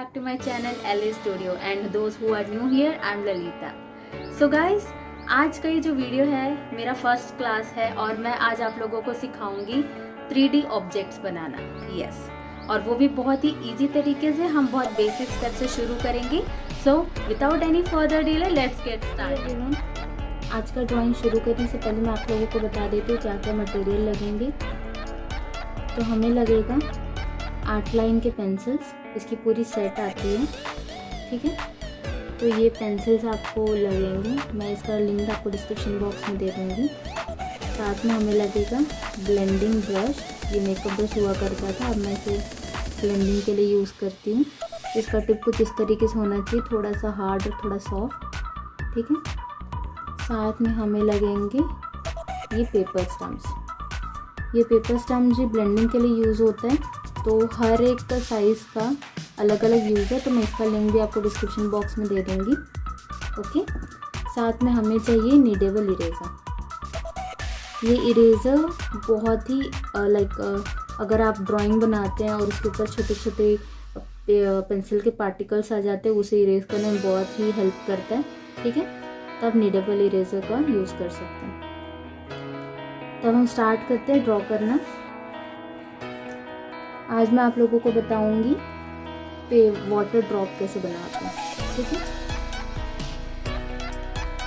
back to my channel LA Studio and those who are new here, I'm Lalita. So guys, आज का ये जो video है मेरा फर्स्ट क्लास है और मैं आज आप लोगों को सिखाऊंगी 3D ऑब्जेक्ट्स बनाना। यस, और वो भी बहुत ही इजी तरीके से। हम बहुत बेसिक स्टेप से शुरू करेंगे। So without any further delay let's get start. आज का ड्राइंग शुरू करने से पहले मैं आप लोगों को बता देती हूँ क्या क्या मटेरियल लगेंगे। तो हमें लगेगा आर्टलाइन के पेंसिल्स, इसकी पूरी सेट आती है, ठीक है। तो ये पेंसिल्स आपको लगेंगे, मैं इसका लिंक आपको डिस्क्रिप्शन बॉक्स में दे दूँगी। साथ में हमें लगेगा ब्लेंडिंग ब्रश, ये मेकअप ब्रश हुआ करता था, अब मैं इसे ब्लेंडिंग के लिए यूज़ करती हूँ। इसका टिप कुछ इस तरीके से होना चाहिए, थोड़ा सा हार्ड और थोड़ा सॉफ्ट, ठीक है। साथ में हमें लगेंगे ये पेपर स्टम्प्स। ये पेपर स्टम्प जो ब्लेंडिंग के लिए यूज़ होता है, तो हर एक का साइज़ का अलग अलग यूज़ है, तो मैं इसका लिंक भी आपको डिस्क्रिप्शन बॉक्स में दे दूँगी, ओके। साथ में हमें चाहिए नीडेबल इरेज़र। ये इरेज़र बहुत ही अगर आप ड्राइंग बनाते हैं और उसके ऊपर छोटे छोटे पेंसिल के पार्टिकल्स आ जाते हैं, उसे इरेज करने में बहुत ही हेल्प करता है, ठीक है। तब नीडेबल इरेज़र का यूज़ कर सकते हैं। तब हम स्टार्ट करते हैं ड्रॉ करना। आज मैं आप लोगों को बताऊंगी वाटर ड्रॉप कैसे बनाते हैं, ठीक है।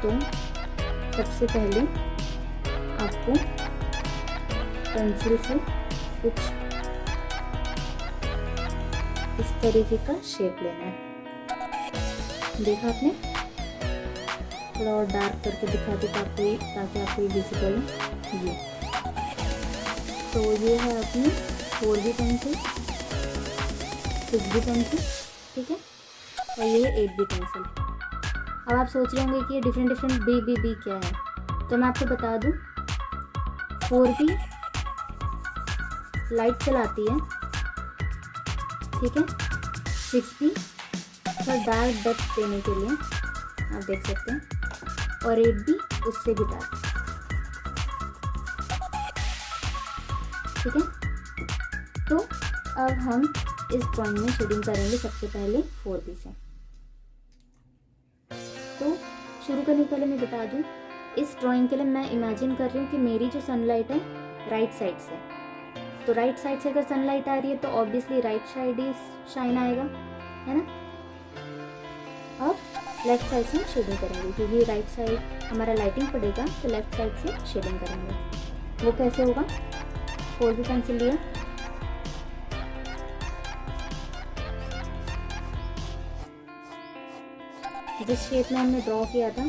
तो सबसे पहले आपको पेंसिल से कुछ इस तरीके का शेप लेना है। देखा आपने, थोड़ा और डार्क करके दिखा दी ताकि आपको ये विजिबल हो। ये तो ये है अपनी 4B पेंसिल, 6B पेंसिल, ठीक है, और ये है 8B पेंसिल। अब आप सोच रहे होंगे कि ये डिफरेंट बी क्या है, तो मैं आपको बता दूं 4B लाइट चलाती है, ठीक है। 6B थोड़ा डार्क डेप्थ देने के लिए, आप देख सकते हैं, और 8B उससे भी डार्क, ठीक है। तो अब हम इस ड्राइंग में शेडिंग करेंगे सबसे पहले 4B से। तो शुरू करने से पहले मैं बता दूं, इस ड्राइंग के लिए मैं इमेजिन कर रही हूँ कि मेरी जो सनलाइट है राइट साइड से, तो राइट साइड से अगर सनलाइट आ रही है तो ऑब्वियसली राइट साइड ही शाइन आएगा, है ना। अब लेफ्ट साइड से हम शेडिंग करेंगे, क्योंकि राइट साइड हमारा लाइटिंग पड़ेगा, तो लेफ्ट साइड से शेडिंग करेंगे। वो कैसे होगा, 4B पेंसिल लिया, जिस शेप में हमने ड्रॉ किया था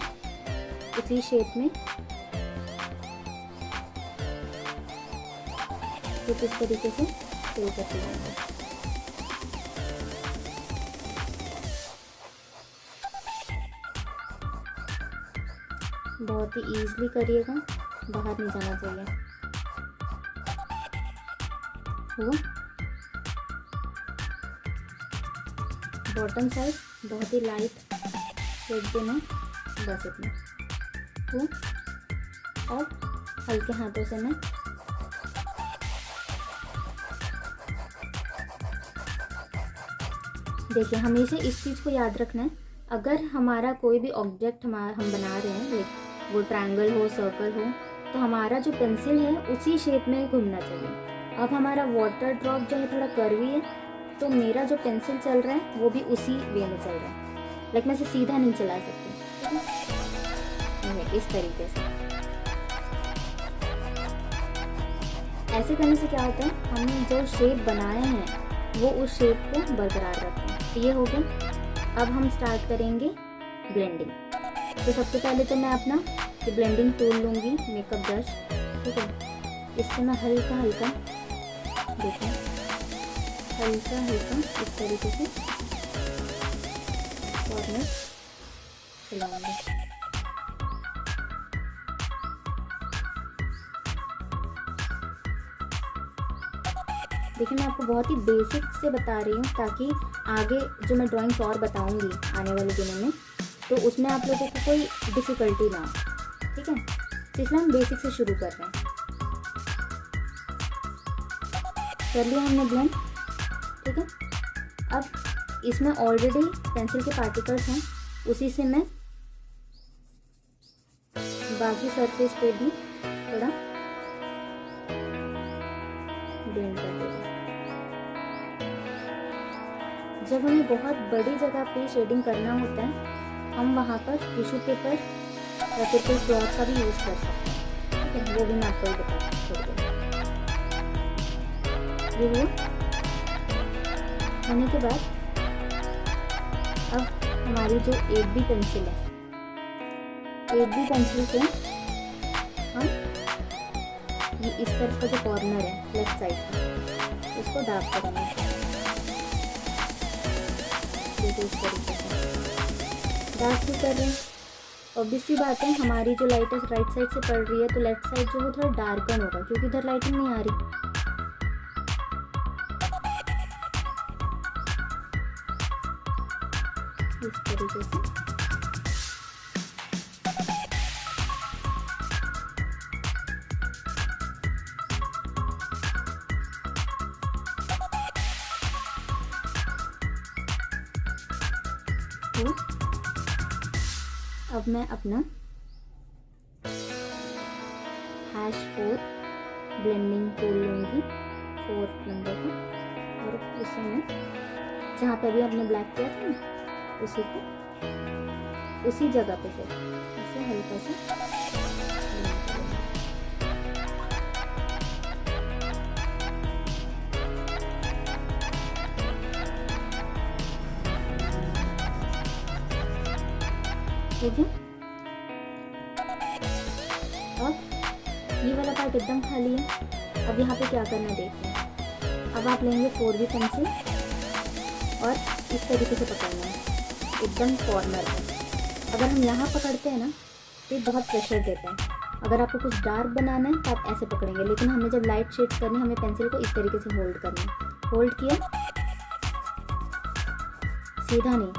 उसी शेप में कुछ इस तरीके से फिल करते जाएंगे। बहुत ही ईजिली करिएगा, बाहर नहीं जाना चाहिए। वो बॉटम साइड बहुत ही लाइट शेड देना, बस इतना। तो अब हल्के हाथों से मैं देखिए, हमेशा इस चीज़ को याद रखना है, अगर हमारा कोई भी ऑब्जेक्ट हम बना रहे हैं, लाइक वो ट्रायंगल हो, सर्कल हो, तो हमारा जो पेंसिल है उसी शेप में घूमना चाहिए। अब हमारा वाटर ड्रॉप जो है थोड़ा कर्वी है, तो मेरा जो पेंसिल चल रहा है वो भी उसी वे में चल रहा है, लाइक मैं इसे सीधा नहीं चला सकती, इस तरीके से। ऐसे करने से क्या होता है, हमने जो शेप बनाए हैं वो उस शेप को बरकरार रखते हैं। तो ये हो गया। अब हम स्टार्ट करेंगे ब्लेंडिंग। तो सबसे पहले तो मैं अपना ये ब्लेंडिंग टूल लूँगी, मेकअप ब्रश, ठीक है। इससे मैं हल्का हल्का, देखो हल्का हल्का इस तरीके से कॉर्नर चलाऊंगी। देखिए, मैं आपको बहुत ही बेसिक से बता रही हूँ, ताकि आगे जो मैं ड्राइंग्स और बताऊंगी आने वाले दिनों में, तो उसमें आप लोगों को कोई डिफ़िकल्टी ना हो, ठीक है। तो इसलिए हम बेसिक से शुरू कर रहे हैं। कर लिया हमने ब्लेंड, ठीक है। अब इसमें ऑलरेडी पेंसिल के पार्टिकल्स हैं, उसी से मैं बाकी सरफेस पे भी थोड़ा ब्लेंड कर देंगे। जब हमें बहुत बड़ी जगह पे शेडिंग करना होता है, हम वहाँ पर टिश्यू पेपर या फिर कोई क्लॉथ का भी यूज़ कर सकते हैं। ठीक है, वो भी मैं आपको बता दूँगी। ये हुआ होने के बाद अब हमारी जो 8B पेंसिल है, 8B पेंसिल से हम ये इस तरफ का जो कॉर्नर है लेफ्ट साइड का, उसको डार्क करेंगे। देखिए इस तरीके से डार्क भी कर रहे हैं। ऑब्वियसली बात है, हमारी जो लाइट है राइट साइड से पड़ रही है, तो लेफ्ट साइड जो है थोड़ा डार्कन होगा, क्योंकि इधर लाइटिंग नहीं आ रही। इस तरीके से तो अब मैं अपना #4 ब्लेंडिंग टूल लूँगी, 4 नंबर का, और उसे मैं जहाँ पे भी हमने ब्लैक किया था ना, उसी को उसी जगह पे से इसे हल्का सा ठीक है। अब ये वाला पार्ट एकदम खाली है। अब यहाँ पे क्या करना है देखिए। अब आप लेंगे 4B पेंसिल और इस तरीके से पकड़ना है एकदम कॉर्नर पे। अगर हम यहाँ पकड़ते हैं ना तो ये बहुत प्रेशर देता है। अगर आपको कुछ डार्क बनाना है तो आप ऐसे पकड़ेंगे, लेकिन हमें जब लाइट शेड करनी है, हमें पेंसिल को इस तरीके से होल्ड करना है। होल्ड किया, सीधा नहीं,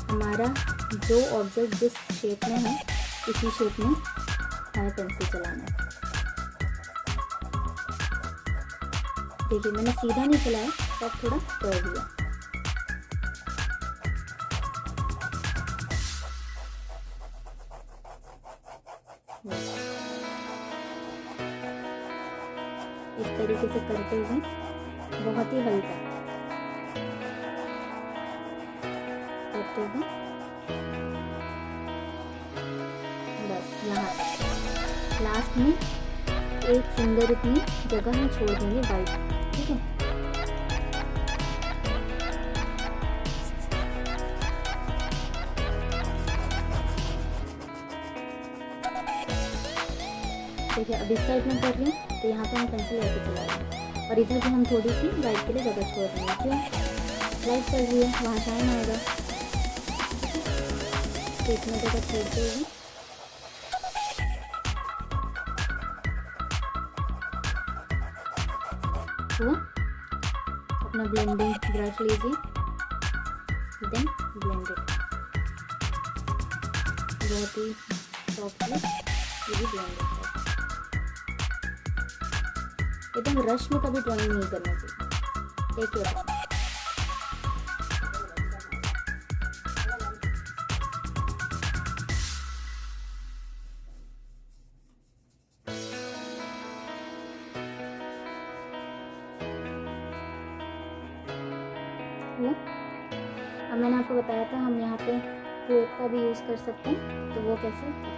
हमारा जो ऑब्जेक्ट जिस शेप में है उसी शेप में हमें पेंसिल चलाना है। देखिए मैंने सीधा नहीं चलाया, तब थोड़ा कर दिया। इस तरीके से करते हुए बहुत ही हल्का करते हुए बस यहाँ लास्ट में एक फिंगर इतनी जगह हम छोड़ देंगे वाइट। ठीक है, देखिए अब इस साइड में कर रही हूँ तो यहाँ पे हम पेंसिल ऐसे चला रहे हैं, और इधर भी हम थोड़ी सी लाइट के लिए जगह छोड़ रहे हैं। क्यों? लाइट चल रही है, वहाँ शाइन आएगा। तो इतना जगह छोड़ते हुए हुआ, अपना ब्लेंडिंग ब्रश लीजिए, देन ब्लेंड इट बहुत ही सॉफ्टली, ये भी ब्लेंड इट। एकदम रश में कभी ड्राइंग नहीं करना चाहिए। Take your time. अब मैंने आपको बताया था हम यहाँ पे फोर्क का भी यूज़ कर सकते हैं, तो वो कैसे?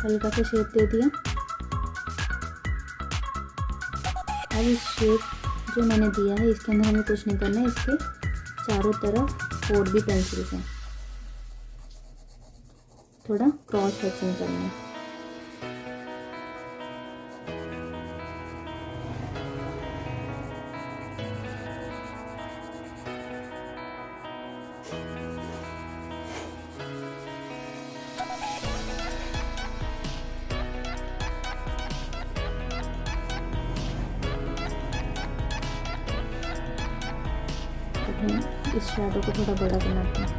हल्का सा शेप दे दिया। अब इस शेप जो मैंने दिया है इसके अंदर हमें कुछ नहीं करना है, इसके चारों तरफ 4B पेंसिल से थोड़ा क्रॉस हैचिंग करना है। इस शैडो को थोड़ा बड़ा बनाते हैं।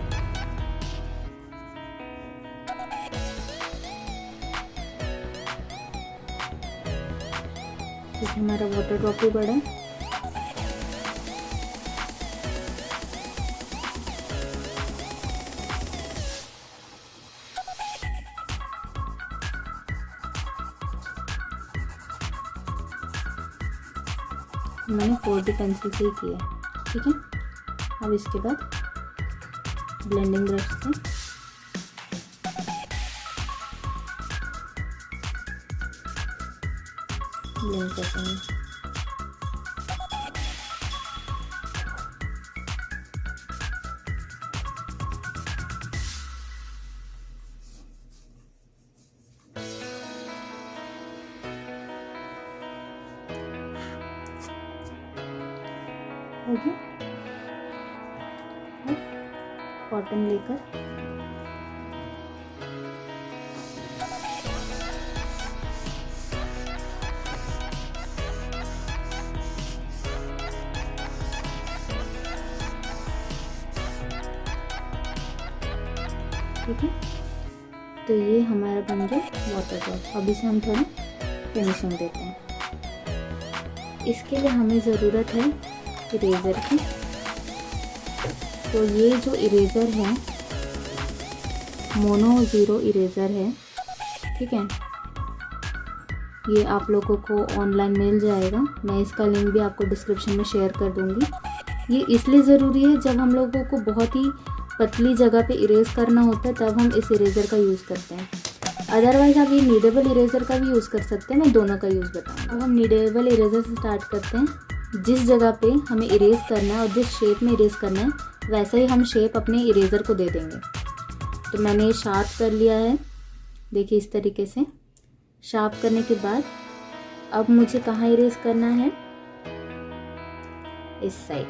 क्योंकि हमारा वाटर ड्रॉप भी बड़ा है। मैंने 4B पेंसिल से ही किया है, ठीक है। अब इसके बाद ब्लेंडिंग ब्रश से ब्लेंड करते हैं। हो गया। कॉटन लेकर ठीक है। तो ये हमारा बन गया वाटर ड्रॉप। अब इसे हम थोड़ा फिनिशिंग देते हैं। इसके लिए हमें ज़रूरत है इरेज़र की। तो ये जो इरेज़र है मोनो 0 इरेज़र है, ठीक है। ये आप लोगों को ऑनलाइन मिल जाएगा, मैं इसका लिंक भी आपको डिस्क्रिप्शन में शेयर कर दूँगी। ये इसलिए ज़रूरी है जब हम लोगों को बहुत ही पतली जगह पे इरेज़ करना होता है तब हम इस इरेज़र का यूज़ करते हैं। अदरवाइज़ आप ये नीडेबल इरेज़र का भी यूज़ कर सकते हैं, मैं दोनों का यूज़ बताऊँगी। अब हम नीडेबल इरेज़र से स्टार्ट करते हैं। जिस जगह पे हमें इरेज़ करना है और जिस शेप में इरेज़ करना है वैसा ही हम शेप अपने इरेज़र को दे देंगे। तो मैंने ये शार्प कर लिया है, देखिए इस तरीके से। शार्प करने के बाद अब मुझे कहाँ इरेज़ करना है, इस साइड।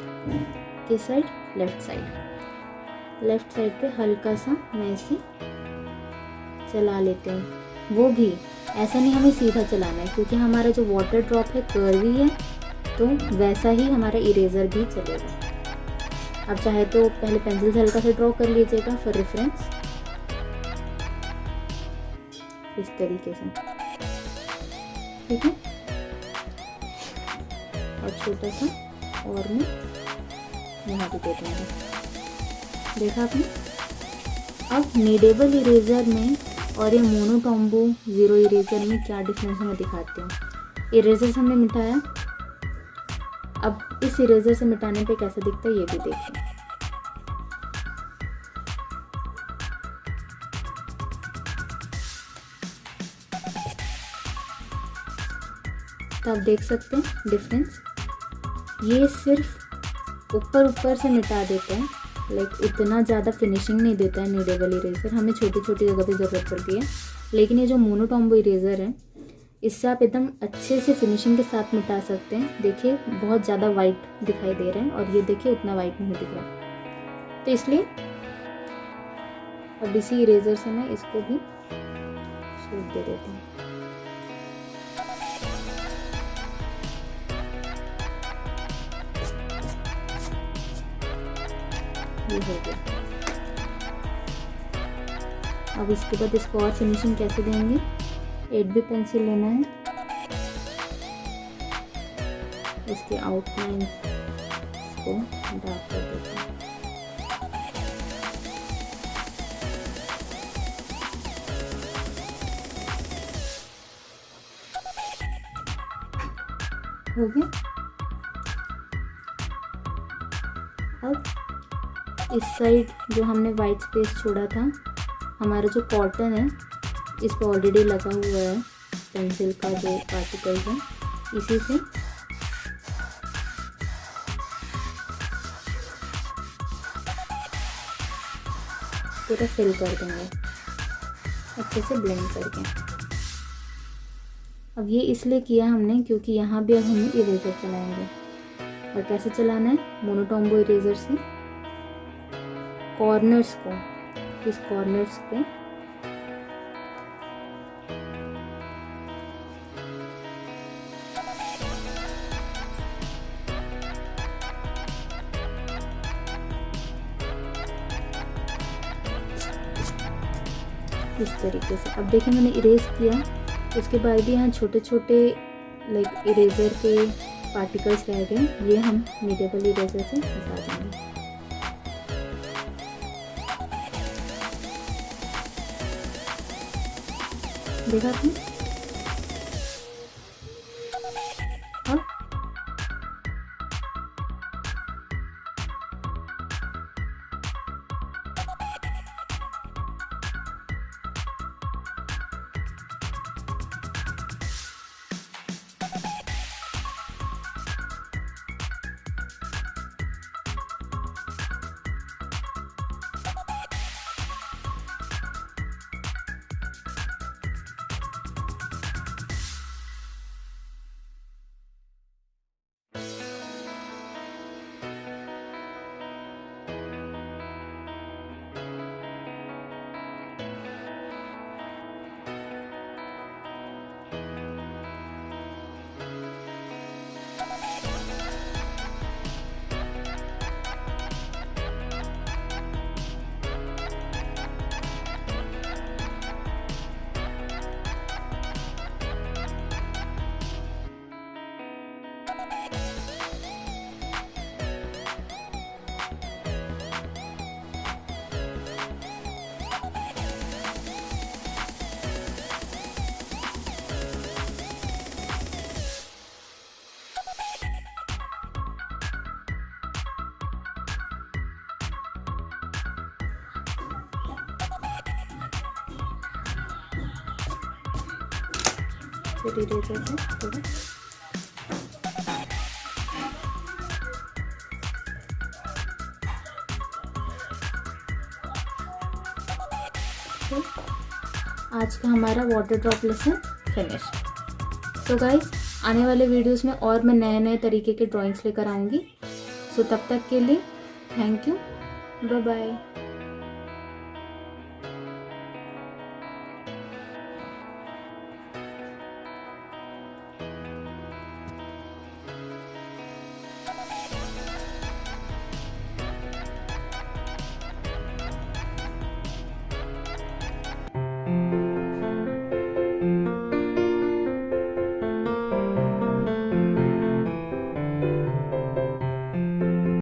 किस side? Left side. Left side पे हल्का सा मैं इसे चला लेते हैं। वो भी ऐसा नहीं हमें सीधा चलाना है क्योंकि हमारा जो वाटर ड्रॉप है कर्वी है, तो वैसा ही हमारा इरेज़र भी चलेगा। आप चाहे तो पहले पेंसिल से हल्का सा ड्रॉ कर लीजिएगा फॉर रेफरेंस, इस तरीके से, ठीक है। और छोटा सा और मैं यहाँ पे दे दूँगी, देखा आपने। अब नीडेबल इरेज़र में और ये मोनोटॉम्बो 0 इरेज़र में क्या डिफरेंस है मैं दिखाती हूँ। इरेज़र से हमने मिटाया, अब इस इरेज़र से मिटाने पे कैसा दिखता है ये भी देखिए। तो आप देख सकते हैं डिफरेंस। ये सिर्फ ऊपर ऊपर से मिटा देता है, लाइक उतना ज़्यादा फिनिशिंग नहीं देता है नीडेबल इरेज़र। हमें छोटी छोटी जगह पे ज़रूरत पड़ती है, लेकिन ये जो मोनोटॉम्बो इरेज़र है इससे आप एकदम अच्छे से फिनिशिंग के साथ मिटा सकते हैं। देखिए बहुत ज़्यादा वाइट दिखाई दे रहा है और ये देखिए उतना वाइट नहीं दिख रहा। तो इसलिए अब इसी इरेज़र से मैं इसको भी शेप दे देती हूँ। ये हो गया। अब इसके बाद इसको और फिनिशिंग कैसे देंगे, 8B पेंसिल लेना है, इसके आउटलाइन को डार्क कर देते हैं। हो गया। अब इस साइड जो हमने वाइट स्पेस छोड़ा था, हमारा जो कॉटन है इस पर ऑलरेडी लगा हुआ है पेंसिल का जो पार्टिकल है, इसी से पूरा फिल कर देंगे अच्छे से ब्लेंड करके। अब ये इसलिए किया हमने क्योंकि यहाँ भी अब हम इरेजर चलाएंगे। और कैसे चलाना है? मोनोटोम्बो इरेजर से कॉर्नर्स को, इस कॉर्नर्स पे इस तरीके से। अब देखिए मैंने इरेज किया, उसके बाद भी यहाँ छोटे छोटे लाइक इरेजर के पार्टिकल्स रह गए, ये हम नीडेबल इरेजर से हटा देंगे। देखा आपने? और फिर इरेजर से थोड़ा आज का हमारा water drop lesson finish. So guys, आने वाले वीडियोस में और मैं नए नए तरीके के ड्राइंग्स लेकर आऊँगी। सो तब तक के लिए थैंक यू, बाय बाय।